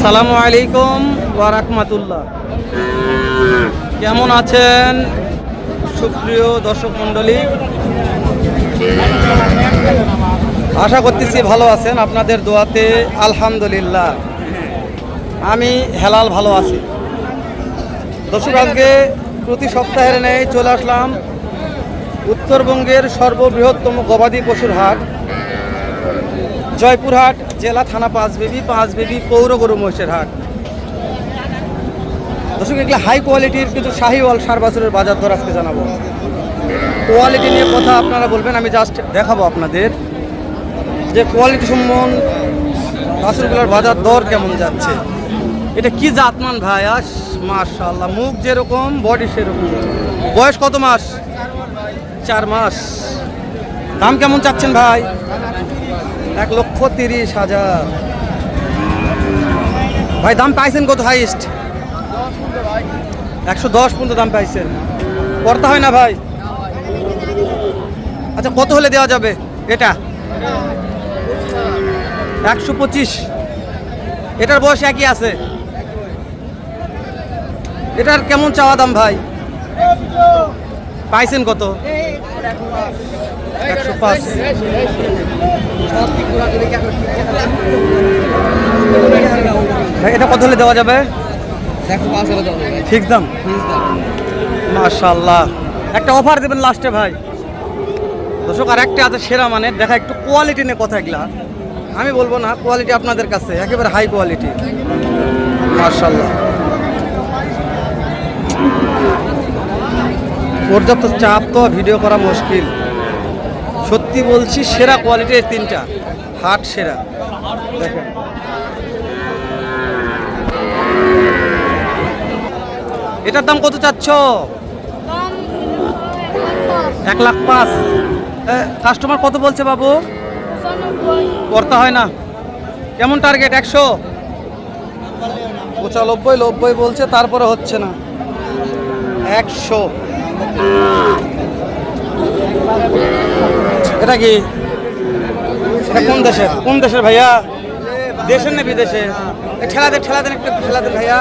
আসসালামু আলাইকুম ওয়া রাহমাতুল্লাহ। কেমন আছেন সুপ্রিয় দর্শক মণ্ডলী? আশা করতেছি ভালো আছেন, আপনাদের দোয়াতে আলহামদুলিল্লাহ আমি হেলাল ভালো আছি। দর্শক, আজকে প্রতি সপ্তাহের ন্যায় চলে আসলাম উত্তরবঙ্গের সর্ববৃহত্তম গবাদি পশুর হাট জয়পুরহাট, জেলা থানা পাঁচবিবি পৌর গরু মহিষের হাট। দর্শক, এগুলো হাই কোয়ালিটির কিছু শাহিওয়াল সার বাছুরের বাজার দর আজকে জানাবো। কোয়ালিটি নিয়ে কথা আপনারা বলবেন, আমি জাস্ট দেখাবো আপনাদের যে কোয়ালিটি সম্বন্ধ বাছুরগুলোর বাজার দর কেমন যাচ্ছে। এটা কি জাতমান ভাই? মাশাআল্লাহ, মুখ যেরকম বডি সেরকম। বয়স কত মাস? 4 মাস। দাম কেমন চাচ্ছেন ভাই? 1,30,000। ভাই দাম পাইছেন কত হাইস্ট? 110 পর্যন্ত দাম পাইছেন। করতে হয় না ভাই? আচ্ছা, কত হলে দেওয়া যাবে এটা? 125। এটার বয়স একই আছে। এটার কেমন চাওয়া দাম ভাই? পাইছেন কত? 105। ভাই এটা কত হলে দেওয়া যাবে? ঠিক দাম? মাশাআল্লাহ। একটা অফার দেবেন লাস্টে ভাই। দর্শক, আর একটা আছে সেরা মানের, দেখা একটু কোয়ালিটি নিয়ে কথা। এগুলা আমি বলবো না, কোয়ালিটি আপনাদের কাছে একেবারে হাই কোয়ালিটি। মাশাআল্লাহ, পর্যাপ্ত চাপ তো ভিডিও করা মুশকিল। সত্যি বলছি, সেরা কোয়ালিটির 3টা হাট সেরা। দেখেন এটার দাম কত চাচ্ছ? 1,05,000। কাস্টমার কত বলছে বাবু? করতে হয় না। কেমন টার্গেট? 100? 95, 90 বলছে, তারপরে হচ্ছে না। 100। এটা কি? এটা কোন দেশের? কোন দেশের ভাইয়া? দেশের না বিদেশের? ঠেলা দেন একটু, ঠেলা দেন ভাইয়া।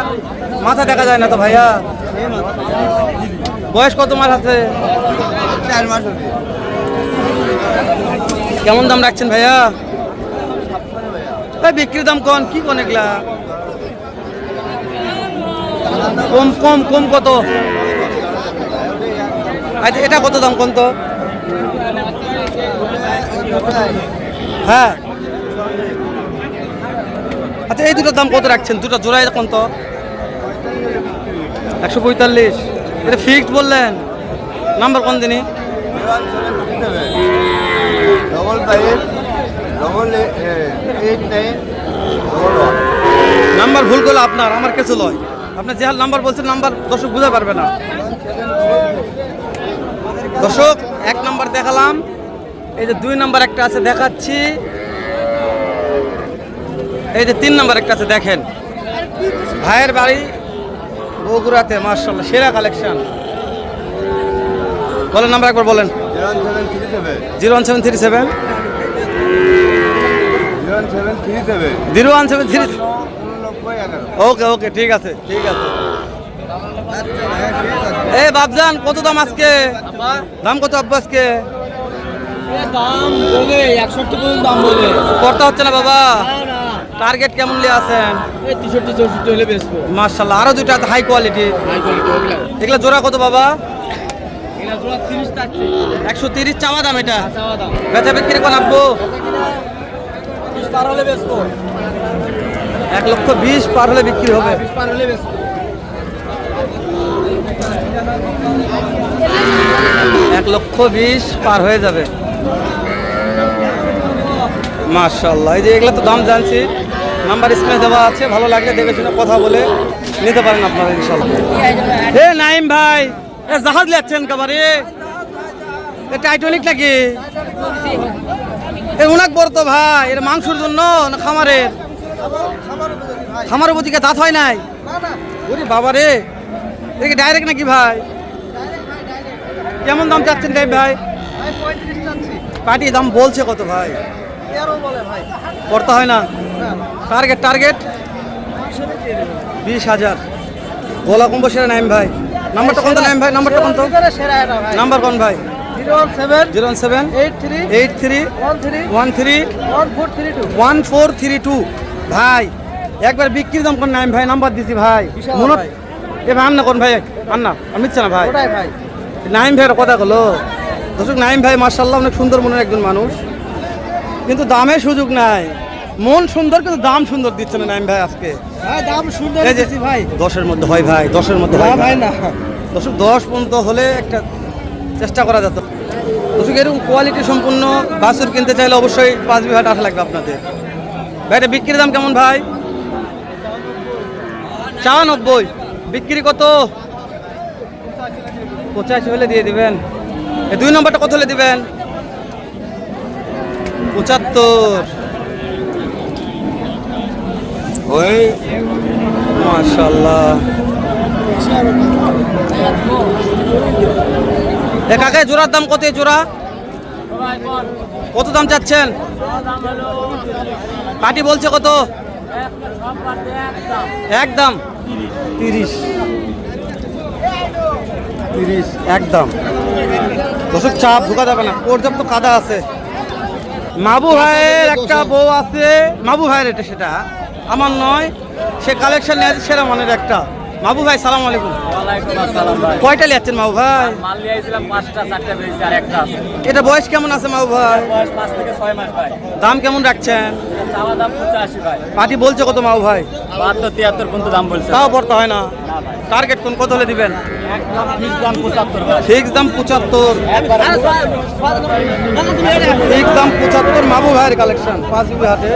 মাথা দেখা যায় না তো ভাইয়া। বয়স কত মাস আছে? 4 মাস। কেমন দাম রাখছেন ভাইয়া? বিক্রির দাম কোন কি কোন? এগুলা কম কত? আচ্ছা, এটা কত দাম কোন তো? হ্যাঁ, আচ্ছা, এই দুটোর দাম কত রাখছেন? দুটো জোড়ায় কোন তো? 145। এটা ফিক্সড বললেন? নাম্বার কোন দিনই? 558891। নাম্বার ভুল করলে আপনার, আমার কিছু লয়। আপনার যে নাম্বার বলছেন, নাম্বার দর্শক বুঝতে পারবে না। দর্শক, 1 নাম্বার দেখালাম, এই যে 2 নাম্বার একটা আছে দেখাচ্ছি, এই যে 3 নাম্বার একটা আছে দেখেন। ভাইয়ের বাড়ি বগুড়াতে, মাশাআল্লাহ সেরা কালেকশন। বলেন নাম্বার একবার বলেন। 01737 01737। ওকে, ঠিক আছে। এই বাবজান, কত দাম আজকে? দাম কত আব্বা আজকে? দাম বলে 61 পর্যন্ত দাম বলে করতে হচ্ছে না বাবা। টার্গেট কেমন নিয়ে আছেন? 63-64 হলে বেচবো। মাশাআল্লাহ, আরো দুটো আছে হাই কোয়ালিটি। এগুলা জোড়া কত বাবা? এটা জোড়া 30 টাকা। 130 চাওয়া দাম। এটা চাওয়া দাম। বেচা বিক্রি কোন আব্বু? 30 পার হলে বেচবো। 1,20,000 পার হলে বিক্রি হবে। 20 পার হলে বেচবো। 1,20,000 পার হয়ে যাবে। মাশাআল্লাহ, এই যে এগুলা তো দাম জানছি। নাম্বার স্ক্রিনে দেওয়া আছে, ভালো লাগলে দেখে শুনে কথা বলে নিতে পারেন আপনারা ইনশাআল্লাহ। নাইম ভাই, জাহাজ যাচ্ছেন কাবারে? টাইটানিক নাকি? উনাক বড় তো ভাই, এর মাংসের জন্য না খামারের? খামারের প্রতিকে দাঁত হয় নাই? ওরে বাবা রে, এটা ডাইরেক্ট নাকি ভাই? কেমন দাম চাচ্ছেন ভাই? পাটি দাম বলছে কত ভাই? করতে হয় না? টার্গেট 20,000 গলা কম্বো সেরা নাইম ভাই। নাম্বারটা কোন নাইম ভাই? নাম্বারটা কোন? নাম্বার কোন ভাই? 07 83 13 1432 ভাই। একবার বিক্রির দাম কোন নাইম ভাই? নাম্বার দিছি ভাই। মনে এ ভাই আন্না কোন ভাই? আন্না আমি না ভাই। নাইম ভাইয়ের কথা হলো দর্শক, নাইম ভাই মার্শাল্লাহ অনেক সুন্দর মনের একজন মানুষ, কিন্তু দামে সুযোগ নাই। মন সুন্দর কিন্তু দাম সুন্দর দিচ্ছে না নাইম ভাই আজকে। দাম সুন্দর এই যে ভাই। 10-এর মধ্যে হয় ভাই, 10-এর মধ্যে হয় ভাই না দর্শক, 10 পর্যন্ত হলে একটা চেষ্টা করা যেত। দর্শক এরকম কোয়ালিটি সম্পূর্ণ বাছুর কিনতে চাইলে অবশ্যই 5 বিঘাট আসা লাগবে আপনাদের। ভাই এটা বিক্রির দাম কেমন ভাই? 94। বিক্রি কত? 85 হলে দিয়ে দিবেন। এই 2 নম্বরটা কত হলে দিবেন? 75। ওই মাশাআল্লাহ। এ কাকা জোড়ার দাম কত? জোড়া কত দাম চাচ্ছেন? পাটি বলছে কত? একদম 30 একদম। দর্শক চাপ ঢুকা যাবে না, পর্যাপ্ত কাদা আছে। মাবু ভাইয়ের একটা বউ আছে, মাবু ভাইয়ের এটা, সেটা আমার নয়, সে কালেকশন নিয়ে আছে সেরা মানের একটা। মাবু ভাই সালাম আলাইকুম। কয়টা লিয়াচ্ছেন মাবু ভাই? এটা বয়স কেমন আছে মাবু ভাই? দাম কেমন রাখছেন? পাটি বলছে কত মাবু ভাই? 72-73 পর্যন্ত দাম বলছে। তাও পড়তে হয় না। টার্গেট কোন কত হলে দিবেন? ফিক্স দাম 75। ফিক্স দাম 75। ফিক্স দাম 75 মাবু ভাইয়ের কালেকশন 5 বিঘা হাটে।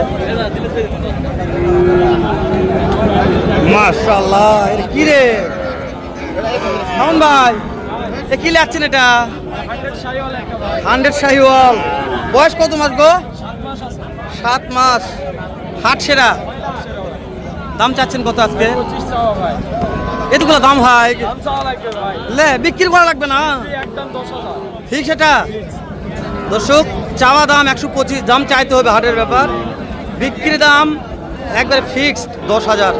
মাশাআল্লাহ। এর কি রে শাওন ভাই, এ কি লাগছেন এটা? 100 শাহিওয়াল। বয়স কত মাস গো? 7 মাস। হাট সেরা। দাম চাচ্ছেন কত আজকে? এতগুলো দাম ভাই লে বিক্রি করা লাগবে না? ঠিক সেটা দর্শক, চাওয়া দাম 125, দাম চাইতে হবে, হাটের ব্যাপার। বিক্রি দাম একবারে ফিক্সড 10,000।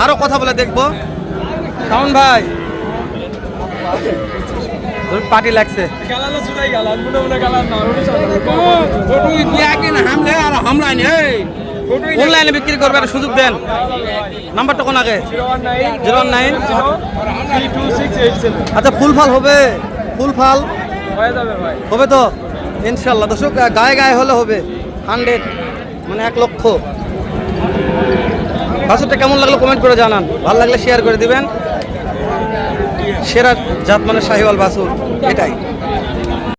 আরো কথা বলে দেখবো। শাওন ভাই পার্টি লাগছে। অনলাইনে বিক্রি করবে, একটা সুযোগ দেন। নাম্বারটা কোন আগে? 019। আচ্ছা ফুল ফাল হবে? ফুল ফাল হবে তো ইনশাল্লাহ। দর্শক গায়ে গায়ে হলে হবে 100, মানে 1 লক্ষ। বাছুরটা কেমন লাগলো কমেন্ট করে জানান, ভালো লাগলে শেয়ার করে দিবেন। সেরা জাত মানে শাহিওয়াল বাছুর এটাই।